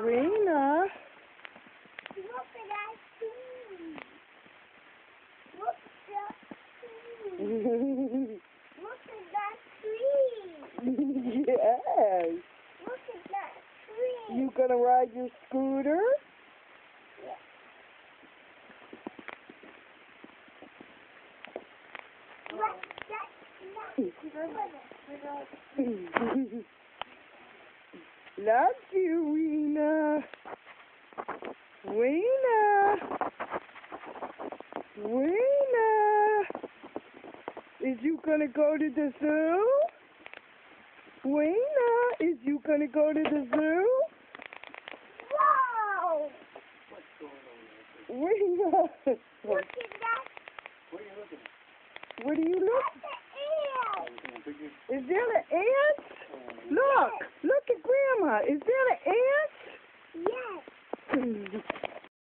Rena. Look at that tree. Look at that tree. Look at that tree. Yes. Look at that tree. You gonna ride your scooter? Yeah. What? Love you, Rena. Rena. Rena. Is you gonna go to the zoo? Rena, is you gonna go to the zoo? Whoa! Rena. Look at that. What are you looking? That's the ant. Is there an ant? Look at Grandma. Is there an ant?